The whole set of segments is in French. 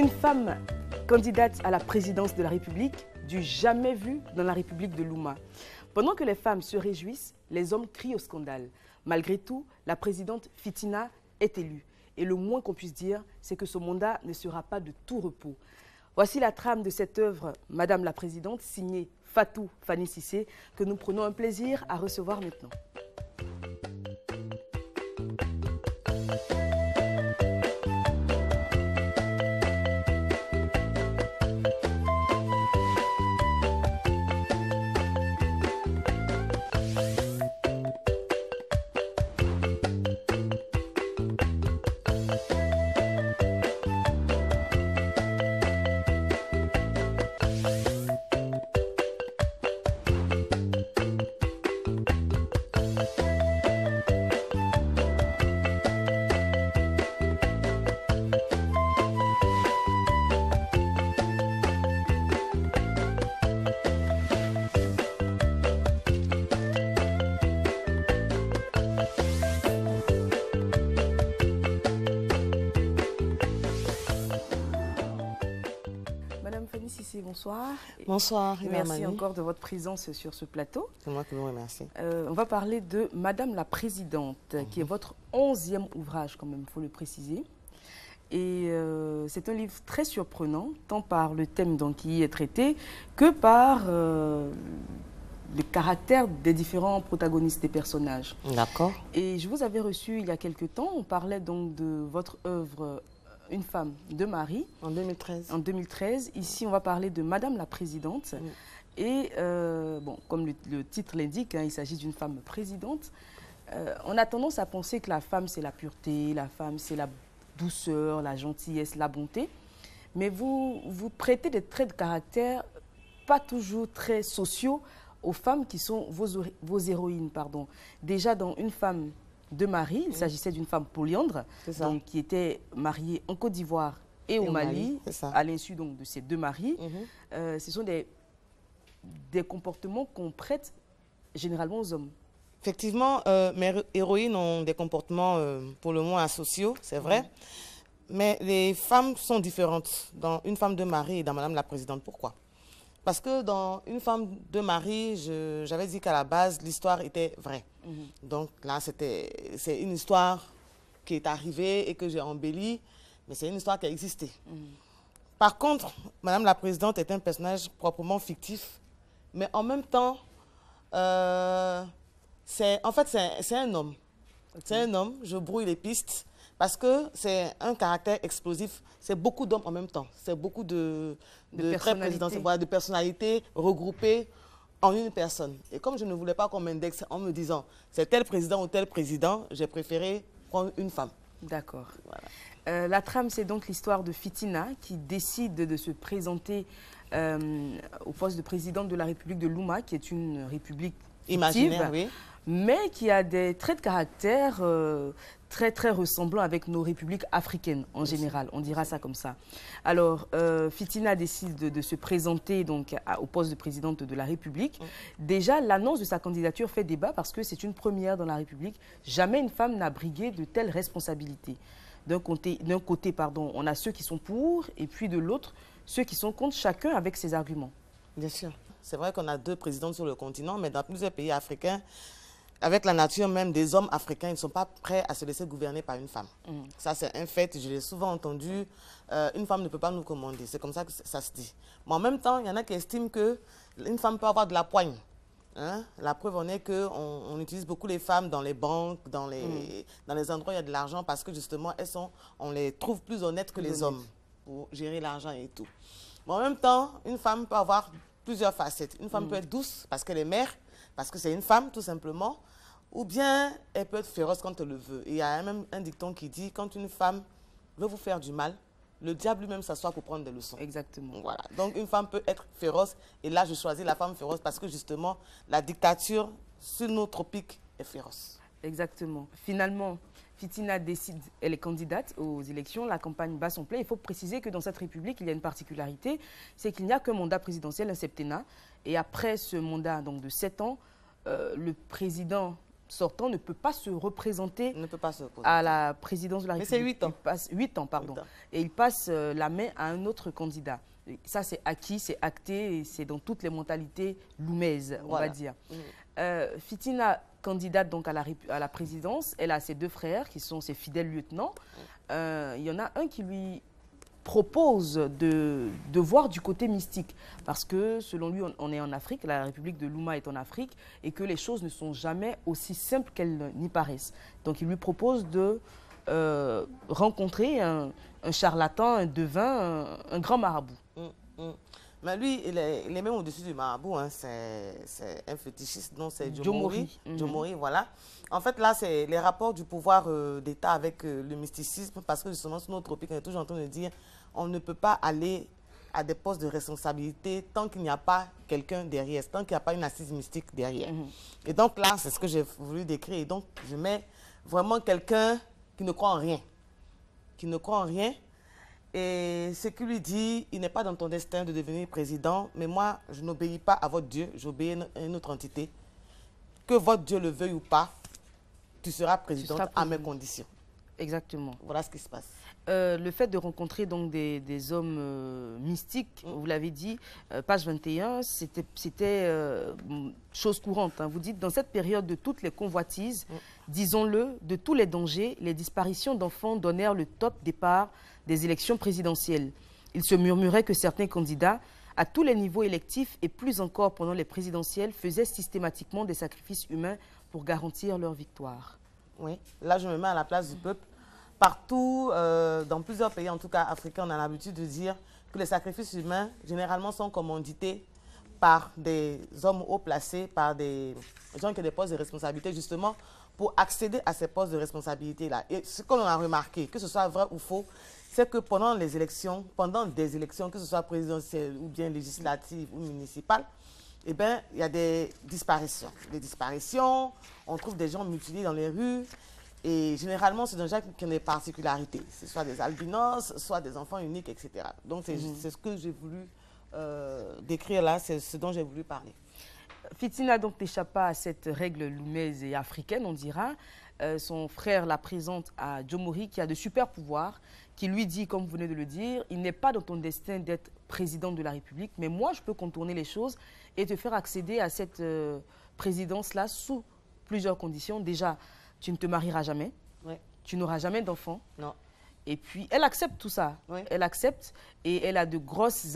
Une femme candidate à la présidence de la République, du jamais vu dans la République de Louma. Pendant que les femmes se réjouissent, les hommes crient au scandale. Malgré tout, la présidente Fitina est élue. Et le moins qu'on puisse dire, c'est que son mandat ne sera pas de tout repos. Voici la trame de cette œuvre, Madame la Présidente, signée Fatou Fanny Cissé, que nous prenons un plaisir à recevoir maintenant. Madame Fanny Cissé, bonsoir. Bonsoir. Merci encore de votre présence sur ce plateau. C'est moi qui vous remercie. On va parler de Madame la Présidente, qui est votre 11e ouvrage, quand même, il faut le préciser. Et c'est un livre très surprenant, tant par le thème qui y est traité, que par le caractère des différents protagonistes des personnages. D'accord. Et je vous avais reçu il y a quelque temps, on parlait donc de votre œuvre Une femme de Marie. En 2013. En 2013. Ici, on va parler de Madame la Présidente. Et, bon, comme le titre l'indique, il s'agit d'une femme présidente. On a tendance à penser que la femme, c'est la pureté, la femme, c'est la douceur, la gentillesse, la bonté. Mais vous prêtez des traits de caractère pas toujours très sociaux aux femmes qui sont vos héroïnes. Pardon. Déjà, dans Une femme de Marie, il s'agissait d'une femme polyandre, donc, qui était mariée en Côte d'Ivoire et au Mali, à l'insu de ces deux maris. Ce sont des comportements qu'on prête généralement aux hommes. Effectivement, mes héroïnes ont des comportements pour le moins asociaux, c'est vrai. Mais les femmes sont différentes dans Une femme de Marie et dans Madame la Présidente. Pourquoi? Parce que dans Une femme de Marie, j'avais dit qu'à la base, l'histoire était vraie. Donc là, c'est une histoire qui est arrivée et que j'ai embellie, mais c'est une histoire qui a existé. Par contre, Madame la Présidente est un personnage proprement fictif, mais en même temps, c'est un homme. C'est un homme, je brouille les pistes, parce que c'est un caractère explosif. C'est beaucoup d'hommes en même temps. C'est beaucoup de personnalités regroupées en une personne. Et comme je ne voulais pas qu'on m'indexe en me disant c'est tel président ou tel président, j'ai préféré prendre une femme. D'accord. Voilà. La trame, c'est donc l'histoire de Fitina qui décide de se présenter au poste de présidente de la République de Louma, qui est une république imaginaire, oui, mais qui a des traits de caractère très ressemblants avec nos républiques africaines en général, on dira ça comme ça. Alors, Fitina décide de se présenter donc au poste de présidente de la République. Déjà, l'annonce de sa candidature fait débat parce que c'est une première dans la République. Jamais une femme n'a brigué de telles responsabilités. D'un côté, on a ceux qui sont pour et puis de l'autre, ceux qui sont contre, chacun avec ses arguments. Bien sûr. C'est vrai qu'on a deux présidentes sur le continent, mais dans plusieurs pays africains, avec la nature même des hommes africains, ils ne sont pas prêts à se laisser gouverner par une femme. Ça, c'est un fait, je l'ai souvent entendu. Une femme ne peut pas nous commander, c'est comme ça que ça se dit. Mais en même temps, il y en a qui estiment qu'une femme peut avoir de la poigne. La preuve en est qu'on utilise beaucoup les femmes dans les banques, dans les endroits où il y a de l'argent, parce que justement, on les trouve plus honnêtes que les hommes pour gérer l'argent et tout. Mais en même temps, une femme peut avoir plusieurs facettes. Une femme peut être douce parce qu'elle est mère, parce que c'est une femme tout simplement, ou bien elle peut être féroce quand elle le veut. Et il y a même un dicton qui dit, quand une femme veut vous faire du mal, le diable lui-même s'assoit pour prendre des leçons. Exactement. Voilà. Donc une femme peut être féroce, et là je choisis la femme féroce parce que justement la dictature sur nos tropiques est féroce. Exactement. Finalement, Fitina décide, elle est candidate aux élections, la campagne bat son plein. Il faut préciser que dans cette République, il y a une particularité, c'est qu'il n'y a qu'un mandat présidentiel, un septennat. Et après ce mandat donc, de 7 ans, le président sortant ne peut pas se représenter Il ne peut pas se représenter à la présidence de la République. Mais c'est 8 ans. Il passe 8 ans, pardon. 8 ans. Et il passe la main à un autre candidat. Et ça, c'est acquis, c'est acté, et c'est dans toutes les mentalités loumaises, on va dire. Fitina, candidate donc à la présidence, elle a ses 2 frères qui sont ses fidèles lieutenants. Il y en a un qui lui propose de voir du côté mystique. Parce que, selon lui, on est en Afrique, la République de Louma est en Afrique, et que les choses ne sont jamais aussi simples qu'elles n'y paraissent. Donc, il lui propose de rencontrer un charlatan, un devin, un grand marabout. Mais lui, il est même au-dessus du marabout. Hein. C'est un fétichiste, non, c'est Djomori. Djomori, voilà. En fait, là, c'est les rapports du pouvoir d'État avec le mysticisme, parce que justement, sur notre tropique, on est toujours en train de dire on ne peut pas aller à des postes de responsabilité tant qu'il n'y a pas quelqu'un derrière, tant qu'il n'y a pas une assise mystique derrière. Et donc là, c'est ce que j'ai voulu décrire. Et donc, je mets vraiment quelqu'un qui ne croit en rien. Qui ne croit en rien. Et ce qu'il lui dit, il n'est pas dans ton destin de devenir président, mais moi, je n'obéis pas à votre Dieu, j'obéis à une autre entité. Que votre Dieu le veuille ou pas, tu seras présidente à mes conditions. Exactement. Voilà ce qui se passe. Le fait de rencontrer donc des hommes mystiques, vous l'avez dit, page 21, c'était chose courante. Hein. Vous dites, dans cette période de toutes les convoitises, disons-le, de tous les dangers, les disparitions d'enfants donnèrent le top départ des élections présidentielles. Il se murmurait que certains candidats, à tous les niveaux électifs et plus encore pendant les présidentielles, faisaient systématiquement des sacrifices humains pour garantir leur victoire. Oui, là je me mets à la place du peuple. Partout, dans plusieurs pays, en tout cas africains, on a l'habitude de dire que les sacrifices humains, généralement, sont commandités par des hommes haut placés, par des gens qui ont des postes de responsabilité, justement, pour accéder à ces postes de responsabilité-là. Et ce qu'on a remarqué, que ce soit vrai ou faux, c'est que pendant des élections, que ce soit présidentielles ou bien législatives ou municipales, eh bien, il y a des disparitions. Des disparitions, on trouve des gens mutilés dans les rues. Et généralement, c'est des gens qui ont des particularités. C'est soit des albinos, soit des enfants uniques, etc. Donc, c'est ce que j'ai voulu décrire là, c'est ce dont j'ai voulu parler. Fitina donc n'échappa à cette règle loumaise et africaine, on dira. Son frère la présente à Djomori, qui a de super pouvoirs, qui lui dit, comme vous venez de le dire, il n'est pas dans ton destin d'être président de la République, mais moi, je peux contourner les choses et te faire accéder à cette présidence-là sous plusieurs conditions. Déjà, tu ne te marieras jamais, tu n'auras jamais d'enfant. Non. Et puis, elle accepte tout ça. Elle accepte et elle a de grosses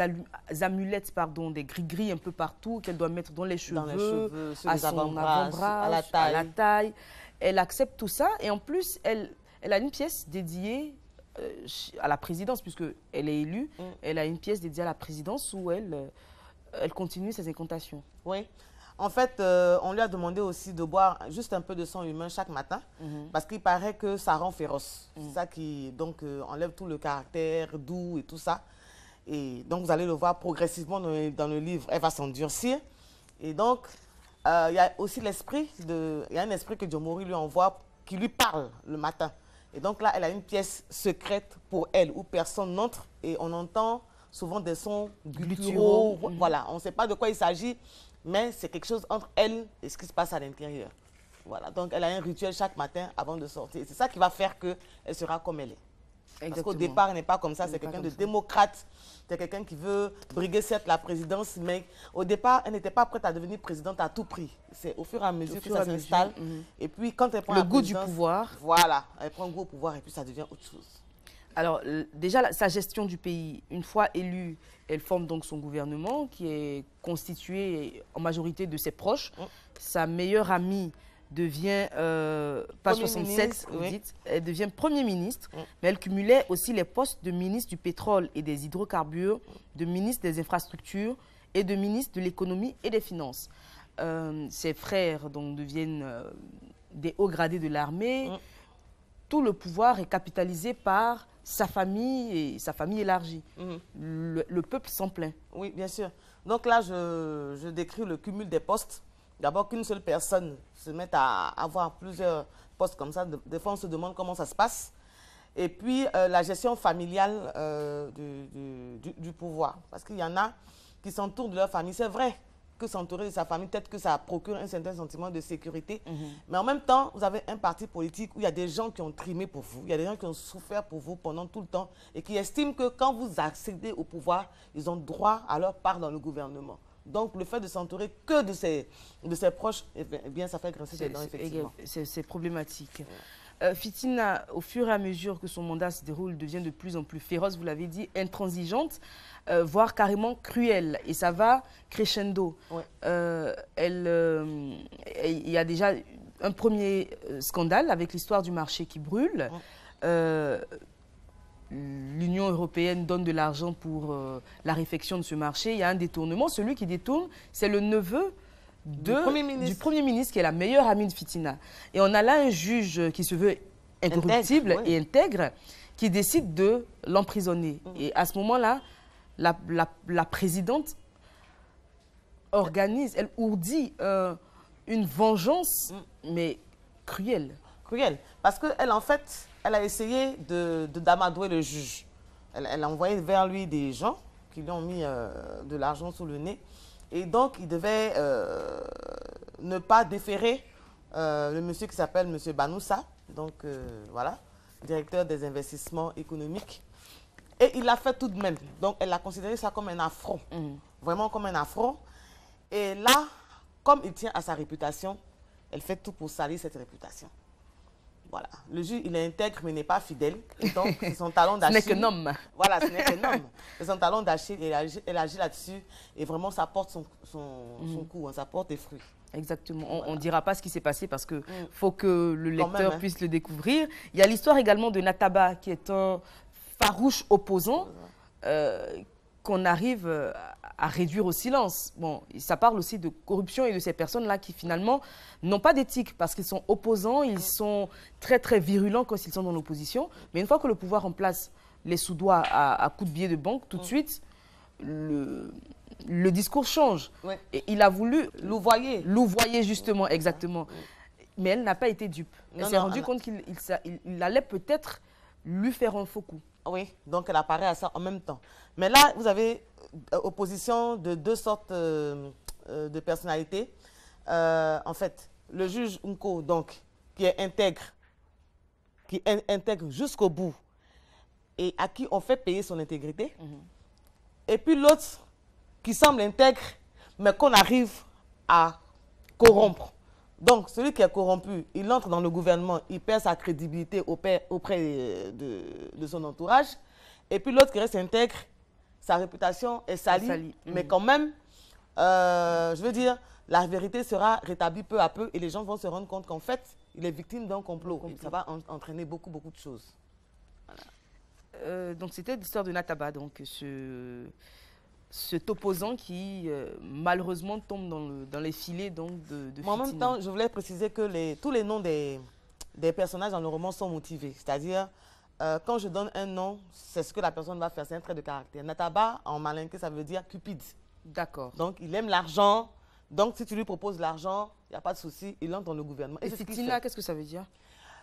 amulettes, pardon, des gris-gris un peu partout qu'elle doit mettre dans les cheveux, sur à les son avant-bras, à la taille. Elle accepte tout ça et en plus, elle a une pièce dédiée à la présidence, puisqu'elle est élue. Elle a une pièce dédiée à la présidence où elle continue ses incantations. Oui. En fait, on lui a demandé aussi de boire juste un peu de sang humain chaque matin, parce qu'il paraît que ça rend féroce. C'est ça qui donc, enlève tout le caractère doux et tout ça. Et donc, vous allez le voir progressivement dans le livre, elle va s'endurcir. Et donc, il y a aussi l'esprit, il y a un esprit que Djomori lui envoie, qui lui parle le matin. Et donc là, elle a une pièce secrète pour elle, où personne n'entre, et on entend souvent des sons gutturaux. Voilà, on ne sait pas de quoi il s'agit, mais c'est quelque chose entre elle et ce qui se passe à l'intérieur. Voilà, donc elle a un rituel chaque matin avant de sortir. C'est ça qui va faire qu'elle sera comme elle est. Exactement. Parce qu'au départ, elle n'est pas comme ça, c'est quelqu'un de démocrate, c'est quelqu'un qui veut briguer certes la présidence, mais au départ, elle n'était pas prête à devenir présidente à tout prix. C'est au fur et à mesure que ça s'installe. Et puis quand elle prend le goût du pouvoir. Voilà, elle prend goût au pouvoir et puis ça devient autre chose. Alors, déjà, sa gestion du pays, une fois élue, elle forme donc son gouvernement qui est constitué en majorité de ses proches. Sa meilleure amie devient, page 67, vous dites, elle devient Premier ministre, mais elle cumulait aussi les postes de ministre du pétrole et des hydrocarbures, de ministre des infrastructures et de ministre de l'économie et des finances. Ses frères donc, deviennent des hauts gradés de l'armée. Tout le pouvoir est capitalisé par sa famille et sa famille élargie. Le peuple s'en plaint. Oui, bien sûr. Donc là, je décris le cumul des postes. D'abord, qu'une seule personne se mette à avoir plusieurs postes comme ça. Des fois, on se demande comment ça se passe. Et puis, la gestion familiale du pouvoir. Parce qu'il y en a qui s'entourent de leur famille. C'est vrai que s'entourer de sa famille, peut-être que ça procure un certain sentiment de sécurité. Mais en même temps, vous avez un parti politique où il y a des gens qui ont trimé pour vous, il y a des gens qui ont souffert pour vous pendant tout le temps et qui estiment que quand vous accédez au pouvoir, ils ont droit à leur part dans le gouvernement. Donc, le fait de s'entourer que de ses proches, eh bien, ça fait grincer des dents, effectivement. C'est problématique. Fitina, au fur et à mesure que son mandat se déroule, devient de plus en plus féroce, vous l'avez dit, intransigeante, voire carrément cruelle. Et ça va crescendo. Ouais. Il y a déjà un premier scandale avec l'histoire du marché qui brûle. L'Union européenne donne de l'argent pour la réfection de ce marché. Il y a un détournement. Celui qui détourne, c'est le neveu du Premier ministre, qui est la meilleure amie de Fitina. Et on a là un juge qui se veut incorruptible et intègre, qui décide de l'emprisonner. Et à ce moment-là, la présidente organise, elle ourdit une vengeance, mais cruelle. Cruelle. Parce qu'elle, en fait, elle a essayé d'amadouer le juge. Elle a envoyé vers lui des gens qui lui ont mis de l'argent sous le nez. Et donc, il devait ne pas déférer le monsieur qui s'appelle monsieur Banoussa, donc voilà, directeur des investissements économiques. Et il l'a fait tout de même. Donc, elle a considéré ça comme un affront, vraiment comme un affront. Et là, comme il tient à sa réputation, elle fait tout pour salir cette réputation. Voilà. Le juge, il est intègre, mais n'est pas fidèle. Et donc, c'est son talon d'Achille. Ce n'est qu'un homme. Voilà, ce n'est qu'un homme. C'est son talon d'Achille. Elle agit là-dessus. Et vraiment, ça porte son coup. Hein, ça porte des fruits. Exactement. On ne dira pas ce qui s'est passé parce qu'il faut que le lecteur puisse le découvrir. Il y a l'histoire également de Nataba, qui est un farouche opposant qu'on arrive à réduire au silence. Bon, ça parle aussi de corruption et de ces personnes-là qui finalement n'ont pas d'éthique parce qu'ils sont opposants, ils sont très très virulents quand ils sont dans l'opposition. Mais une fois que le pouvoir en place les sous-doigts à coups de billets de banque, tout de suite, le discours change. Et il a voulu louvoyer justement, exactement. Mais elle n'a pas été dupe. Elle s'est rendue compte qu'il allait peut-être lui faire un faux coup. Oui, donc elle apparaît à ça en même temps. Mais là, vous avez opposition de deux sortes de personnalités. En fait, le juge Nko, donc, qui est intègre jusqu'au bout et à qui on fait payer son intégrité. Et puis l'autre qui semble intègre, mais qu'on arrive à corrompre. Donc, celui qui est corrompu, il entre dans le gouvernement, il perd sa crédibilité auprès de son entourage. Et puis l'autre qui reste intègre, sa réputation est salie. Mais quand même, je veux dire, la vérité sera rétablie peu à peu et les gens vont se rendre compte qu'en fait, il est victime d'un complot. Et ça va entraîner beaucoup de choses. Voilà. Donc, c'était l'histoire de Nataba, donc cet opposant qui, malheureusement, tombe dans les filets donc, de Fitina. En même temps, je voulais préciser que tous les noms des personnages dans le roman sont motivés. C'est-à-dire, quand je donne un nom, c'est ce que la personne va faire. C'est un trait de caractère. Nataba, en malinqué, ça veut dire cupide. D'accord. Donc, il aime l'argent. Donc, si tu lui proposes l'argent, il n'y a pas de souci. Il entre dans le gouvernement. Et Fitina, qu'est-ce que ça veut dire?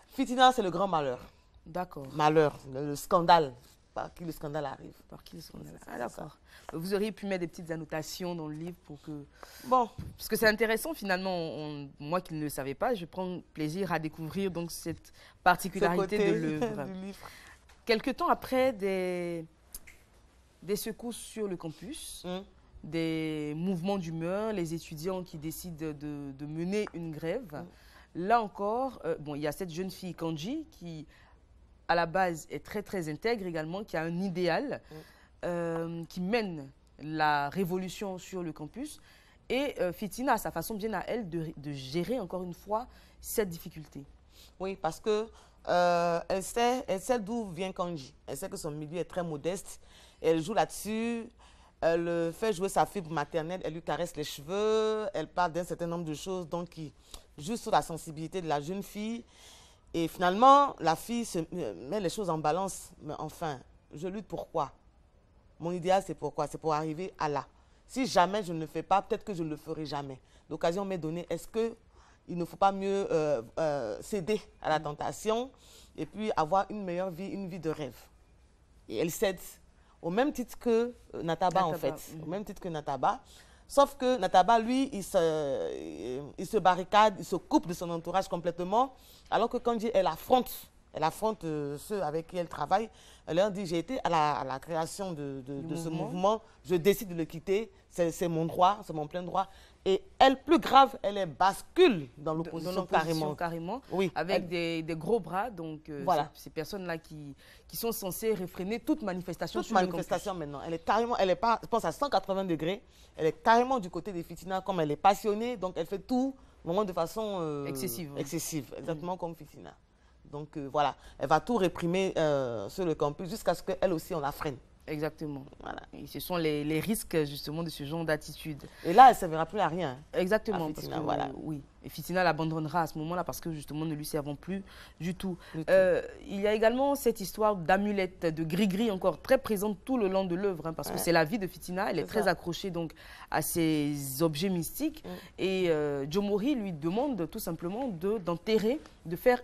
Fitina, c'est le grand malheur. D'accord. Malheur, le scandale. Par qui le scandale arrive. Par qui le scandale arrive. Ah, d'accord. Vous auriez pu mettre des petites annotations dans le livre pour que... Bon. Parce que c'est intéressant, finalement. Moi qui ne le savais pas, je prends plaisir à découvrir donc, cette particularité de l'œuvre. Quelque temps après, des secousses sur le campus, des mouvements d'humeur, les étudiants qui décident de mener une grève. Là encore, bon, il y a cette jeune fille, Kanji, qui... à la base, est très, très intègre également, qui a un idéal, qui mène la révolution sur le campus. Et Fitina a sa façon bien à elle de gérer, encore une fois, cette difficulté. Oui, parce que elle sait d'où vient Kanji. Elle sait que son milieu est très modeste. Elle joue là-dessus. Elle fait jouer sa fibre maternelle. Elle lui caresse les cheveux. Elle parle d'un certain nombre de choses donc, qui jouent sur la sensibilité de la jeune fille. Et finalement, la fille met les choses en balance. Mais enfin, je lutte pour quoi? Mon idéal, c'est pourquoi? C'est pour arriver à là. Si jamais je ne le fais pas, peut-être que je ne le ferai jamais. L'occasion m'est donnée. Est-ce qu'il ne faut pas mieux céder à la tentation et puis avoir une meilleure vie, une vie de rêve? Et elle cède au même titre que Nataba, en fait. Au même titre que Nataba. Sauf que Nataba, lui, il se barricade, il se coupe de son entourage complètement, alors que Kandji, elle affronte ceux avec qui elle travaille. Elle leur dit, j'ai été à la création de ce mouvement, je décide de le quitter, c'est mon droit, c'est mon plein droit. Et elle, plus grave, elle bascule dans l'opposition carrément. Oui, avec des gros bras. Donc, voilà. Ces personnes-là qui sont censées réfréner toute manifestation sur le campus. Toute manifestation maintenant. Elle est carrément, elle est pas, je pense, à 180 degrés. Elle est carrément du côté des Fitina, comme elle est passionnée. Donc, elle fait tout vraiment de façon excessive, exactement comme Fitina. Donc, voilà. Elle va tout réprimer sur le campus jusqu'à ce qu'elle aussi, on la freine. Exactement. Voilà. Et ce sont les risques justement de ce genre d'attitude. Et là, elle ne servira plus à rien. Exactement. Parce que, voilà. Oui. Et Fitina l'abandonnera à ce moment-là parce que justement ne lui servons plus du tout. Il y a également cette histoire d'amulette, de gris-gris encore très présente tout le long de l'œuvre. Hein, parce que c'est la vie de Fitina. Elle est très accrochée donc à ces objets mystiques. Et Djomori lui demande tout simplement d'enterrer, de faire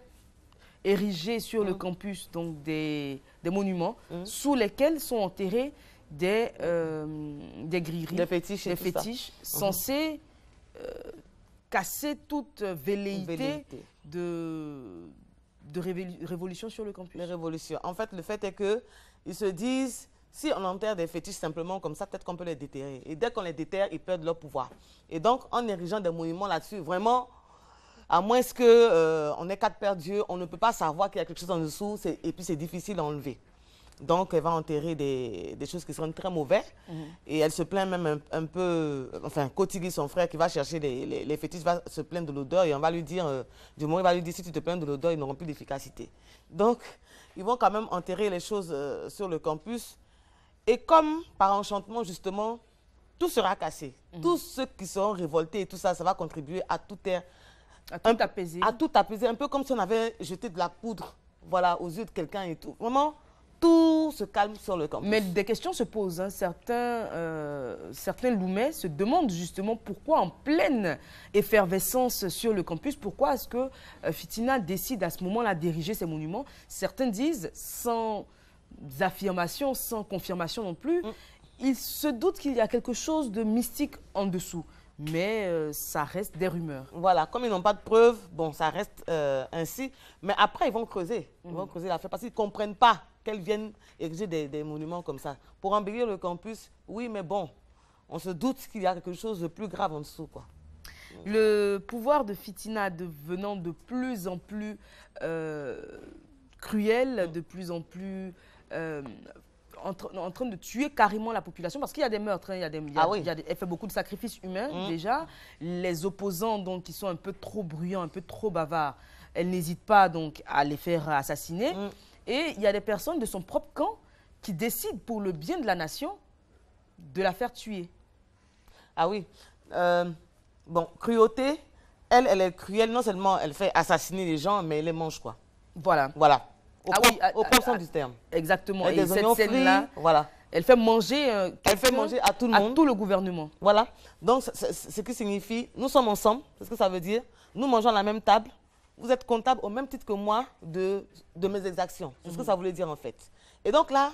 érigés sur le campus donc des monuments sous lesquels sont enterrés des grilleries, des fétiches censés casser toute velléité de révolution sur le campus. Les révolutions. En fait, le fait est qu'ils se disent, si on enterre des fétiches simplement comme ça, peut-être qu'on peut les déterrer. Et dès qu'on les déterre, ils perdent leur pouvoir. Et donc, en érigeant des monuments là-dessus, vraiment, à moins qu'on ait quatre paires d'yeux, on ne peut pas savoir qu'il y a quelque chose en dessous et puis c'est difficile à enlever. Donc, elle va enterrer des choses qui sont très mauvaises. Et elle se plaint même un peu, enfin, Kotigi, son frère, qui va chercher les fétiches, va se plaindre de l'odeur et on va lui dire, du moment il va lui dire, si tu te plains de l'odeur, ils n'auront plus d'efficacité. Donc, ils vont quand même enterrer les choses sur le campus. Et comme par enchantement, justement, tout sera cassé. Tous ceux qui seront révoltés et tout ça, ça va contribuer à tout apaiser. À tout apaiser, un peu comme si on avait jeté de la poudre, voilà, aux yeux de quelqu'un et tout. Vraiment, tout se calme sur le campus. Mais des questions se posent. Hein. Certains Loumais se demandent justement pourquoi, en pleine effervescence sur le campus, pourquoi est-ce que Fitina décide à ce moment-là d'ériger ces monuments. Certains disent, sans affirmation, sans confirmation non plus, ils se doutent qu'il y a quelque chose de mystique en dessous. Mais ça reste des rumeurs. Voilà, comme ils n'ont pas de preuves, bon, ça reste ainsi. Mais après, ils vont creuser. Ils vont creuser l'affaire parce qu'ils ne comprennent pas qu'elles viennent ériger des monuments comme ça. Pour embellir le campus, oui, mais bon, on se doute qu'il y a quelque chose de plus grave en dessous, quoi. Le pouvoir de Fitina devenant de plus en plus cruel, de plus en plus... en train de tuer carrément la population parce qu'il y a des meurtres, hein, elle fait beaucoup de sacrifices humains déjà. Les opposants donc, qui sont un peu trop bruyants, un peu trop bavards, elle n'hésite pas donc à les faire assassiner. Et il y a des personnes de son propre camp qui décident pour le bien de la nation de la faire tuer. Ah oui. Bon, cruauté, elle est cruelle, non seulement elle fait assassiner les gens, mais elle les mange quoi. Voilà. Voilà. Au propre sens du terme. Exactement. Et cette scène-là, voilà. Elle fait manger à tout le monde. À tout le gouvernement. Voilà. Donc, ce qui signifie, nous sommes ensemble, c'est ce que ça veut dire. Nous mangeons à la même table. Vous êtes comptable au même titre que moi de mes exactions. C'est ce que ça voulait dire en fait. Et donc là,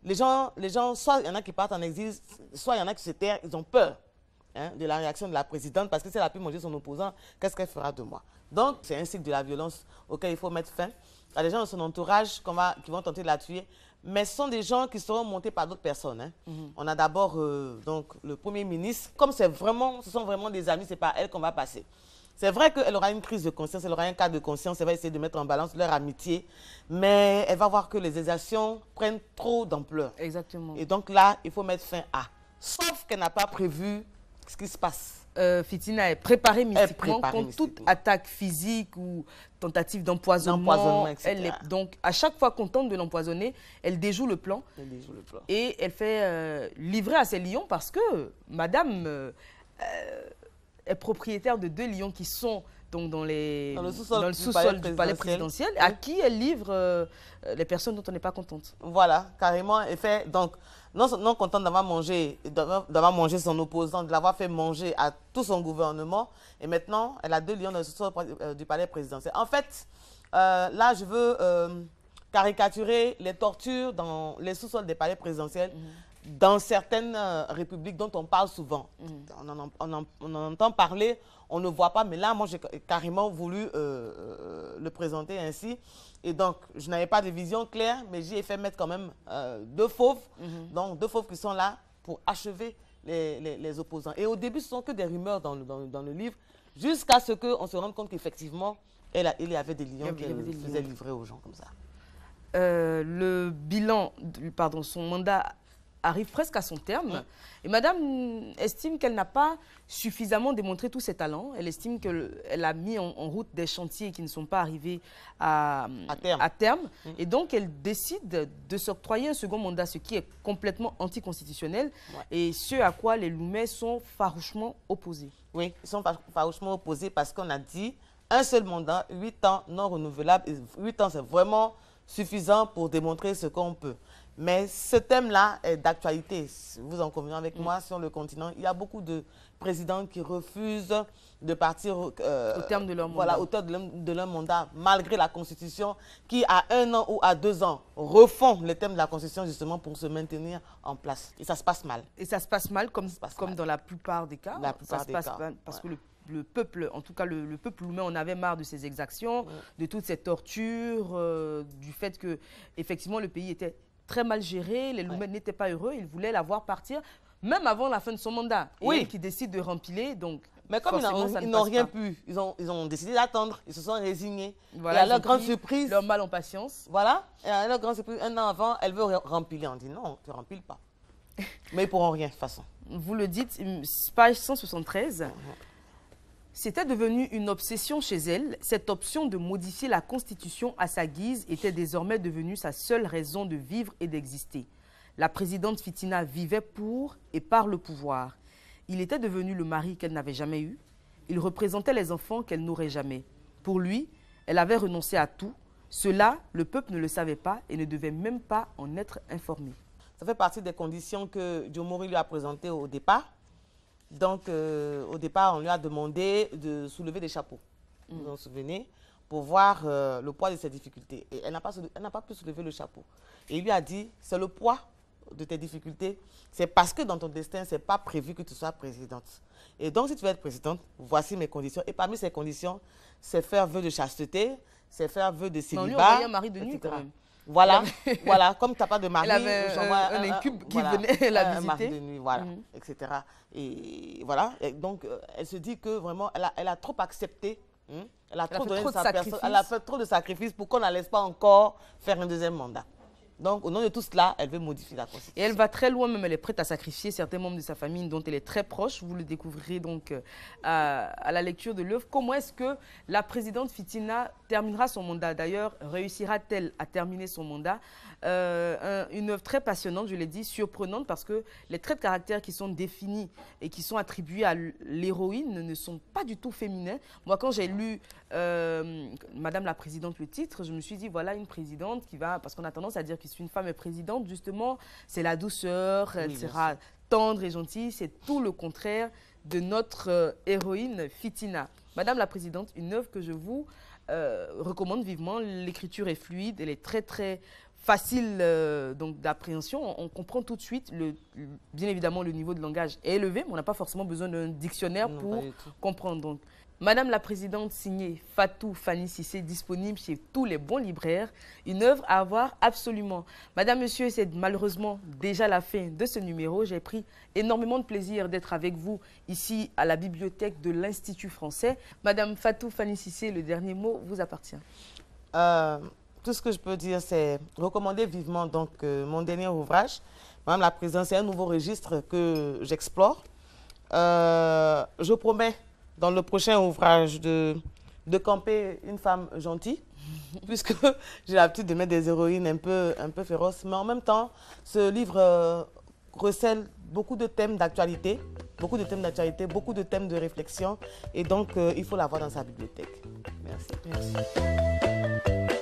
les gens, soit il y en a qui partent en exil, soit il y en a qui se terrent, ils ont peur de la réaction de la présidente parce que si elle a pu manger son opposant, qu'est-ce qu'elle fera de moi? Donc, c'est un cycle de la violence auquel il faut mettre fin. Il y a des gens de son entourage qui vont tenter de la tuer, mais ce sont des gens qui seront montés par d'autres personnes. Hein. On a d'abord donc le Premier ministre. Comme ce sont vraiment des amis, c'est par elle qu'on va passer. C'est vrai qu'elle aura une crise de conscience, elle aura un cas de conscience, elle va essayer de mettre en balance leur amitié, mais elle va voir que les exactions prennent trop d'ampleur. Exactement. Et donc là, il faut mettre fin à. Sauf qu'elle n'a pas prévu ce qui se passe. Fitina est préparée mystiquement contre toute attaque physique ou tentative d'empoisonnement. Donc, à chaque fois qu'on tente de l'empoisonner, elle déjoue le plan. Et elle fait livrer à ses lions parce que madame est propriétaire de 2 lions qui sont donc dans le sous-sol du palais présidentiel, à qui elle livre les personnes dont on n'est pas contente. Voilà, carrément. Elle fait donc non contente d'avoir mangé son opposant, de l'avoir fait manger à tout son gouvernement. Et maintenant, elle a 2 lions dans le sous-sol du palais présidentiel. En fait, là, je veux caricaturer les tortures dans les sous-sols des palais présidentiels dans certaines républiques dont on parle souvent. On en entend parler, on ne voit pas, mais là, moi, j'ai carrément voulu le présenter ainsi. Et donc, je n'avais pas de vision claire, mais j'y ai fait mettre quand même 2 fauves, donc 2 fauves qui sont là pour achever les opposants. Et au début, ce ne sont que des rumeurs dans le livre, jusqu'à ce qu'on se rende compte qu'effectivement, il y avait des lions qui faisaient livrer aux gens comme ça. Le bilan, pardon, son mandat arrive presque à son terme. Et madame estime qu'elle n'a pas suffisamment démontré tous ses talents. Elle estime qu'elle a mis en route des chantiers qui ne sont pas arrivés à terme. Et donc, elle décide de s'octroyer un second mandat, ce qui est complètement anticonstitutionnel et ce à quoi les Loumais sont farouchement opposés. Oui, ils sont farouchement opposés parce qu'on a dit un seul mandat, 8 ans non renouvelable. 8 ans, c'est vraiment suffisant pour démontrer ce qu'on peut. Mais ce thème-là est d'actualité. Vous en convenez avec moi, sur le continent, il y a beaucoup de présidents qui refusent de partir au terme de leur mandat. Voilà, au terme de leur mandat, malgré la Constitution, qui à 1 an ou à 2 ans refont le thème de la Constitution justement pour se maintenir en place. Et ça se passe mal. Et ça se passe mal comme dans la plupart des cas. La plupart des cas. Parce que le peuple, en tout cas le peuple loumais, en avait marre de ces exactions, de toutes ces tortures, du fait que effectivement le pays était très mal géré, les Loumais n'étaient pas heureux, ils voulaient la voir partir, même avant la fin de son mandat. Et qui décide de rempiler, donc... Mais comme ils n'ont rien pu, ils ont décidé d'attendre, ils se sont résignés. Voilà, et à leur grande surprise... Leur mal en patience. Voilà, et à leur grande surprise, 1 an avant, elle veut rempiler. On dit non, tu ne rempiles pas. Mais ils ne pourront rien, de toute façon. Vous le dites, page 173... C'était devenu une obsession chez elle. Cette option de modifier la Constitution à sa guise était désormais devenue sa seule raison de vivre et d'exister. La présidente Fitina vivait pour et par le pouvoir. Il était devenu le mari qu'elle n'avait jamais eu. Il représentait les enfants qu'elle n'aurait jamais. Pour lui, elle avait renoncé à tout. Cela, le peuple ne le savait pas et ne devait même pas en être informé. Ça fait partie des conditions que Djomori lui a présentées au départ. Donc, au départ, on lui a demandé de soulever des chapeaux, vous vous en souvenez, pour voir le poids de ses difficultés. Et elle n'a pas pu soulever le chapeau. Et il lui a dit, c'est le poids de tes difficultés, c'est parce que dans ton destin, ce n'est pas prévu que tu sois présidente. Et donc, si tu veux être présidente, voici mes conditions. Et parmi ces conditions, c'est faire vœu de chasteté, c'est faire vœu de célibat. On lui a envoyé un mari de nuit quand même. Voilà, voilà, comme tu n'as pas de mari, elle avait un incube qui venait la visiter. Un mari de nuit, voilà, etc. Et voilà, et donc elle se dit que vraiment, elle a trop accepté, elle a trop donné de sa personne, elle a fait trop de sacrifices pour qu'on ne la laisse pas encore faire un deuxième mandat. Donc, au nom de tout cela, elle veut modifier la Constitution. Et elle va très loin, même elle est prête à sacrifier certains membres de sa famille dont elle est très proche. Vous le découvrirez donc à la lecture de l'œuvre. Comment est-ce que la présidente Fitina terminera son mandat? D'ailleurs, réussira-t-elle à terminer son mandat? Une œuvre très passionnante, je l'ai dit, surprenante, parce que les traits de caractère qui sont définis et qui sont attribués à l'héroïne ne sont pas du tout féminins. Moi, quand j'ai lu Madame la Présidente, le titre, je me suis dit, voilà une présidente qui va, parce qu'on a tendance à dire que si une femme est présidente, justement, c'est la douceur, elle sera tendre et gentille, c'est tout le contraire de notre héroïne Fitina. Madame la Présidente, une œuvre que je vous recommande vivement, l'écriture est fluide, elle est très très facile d'appréhension, on comprend tout de suite, bien évidemment le niveau de langage est élevé, mais on n'a pas forcément besoin d'un dictionnaire pour comprendre. Donc, Madame la Présidente, signée Fatou Fanny Cissé, disponible chez tous les bons libraires. Une œuvre à avoir absolument. Madame, Monsieur, c'est malheureusement déjà la fin de ce numéro. J'ai pris énormément de plaisir d'être avec vous ici à la bibliothèque de l'Institut français. Madame Fatou Fanny Cissé, le dernier mot vous appartient. Tout ce que je peux dire, c'est recommander vivement donc, mon dernier ouvrage. Madame la Présidente, c'est un nouveau registre que j'explore. Je promets dans le prochain ouvrage de camper une femme gentille, puisque j'ai l'habitude de mettre des héroïnes un peu féroces. Mais en même temps, ce livre recèle beaucoup de thèmes d'actualité, beaucoup de thèmes de réflexion. Et donc, il faut l'avoir dans sa bibliothèque. Merci. Merci.